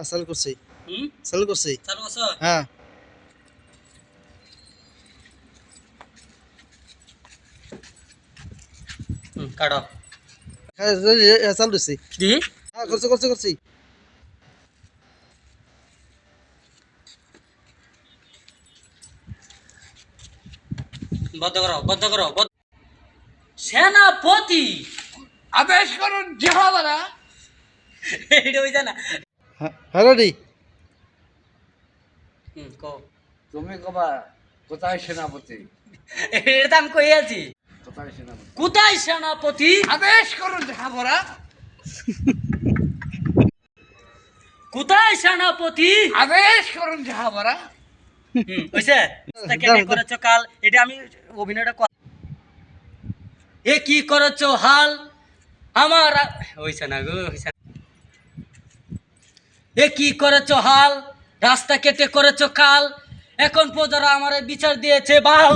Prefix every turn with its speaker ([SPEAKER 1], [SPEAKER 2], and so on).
[SPEAKER 1] চালু করছি।
[SPEAKER 2] হুম
[SPEAKER 1] চালু করছি।
[SPEAKER 2] চালু করছো?
[SPEAKER 1] হ্যাঁ।
[SPEAKER 2] কাটো
[SPEAKER 1] হ্যাঁ, চালু করছি।
[SPEAKER 2] দি
[SPEAKER 1] হ্যাঁ, করছি।
[SPEAKER 2] বদ্ধ করো সেনাপতি
[SPEAKER 3] আদেশ করুন জাহাবারা।
[SPEAKER 2] এটা হইছে না।
[SPEAKER 1] হ্যাঁ, রেডি।
[SPEAKER 2] কো
[SPEAKER 3] তুমি কবা কোথায় সেনাপতি?
[SPEAKER 2] এটা তো আমি কই আছি।
[SPEAKER 3] কোথায় সেনাপতি?
[SPEAKER 2] কোথায় সেনাপতি?
[SPEAKER 3] আদেশ করুন জাহাবারা।
[SPEAKER 2] কোথায় সেনাপতি?
[SPEAKER 3] আদেশ করুন জাহাবারা।
[SPEAKER 2] হইছে কেটে করেছো কাল, এটা আমি অভিনয়টা এ কি করেছো হাল আমার হইছে না গো, হইছে না। এ কি করেছো হাল, রাস্তা কেটে করেছো কাল, এখন প্রজারা আমার বিচার দিয়েছে বাল।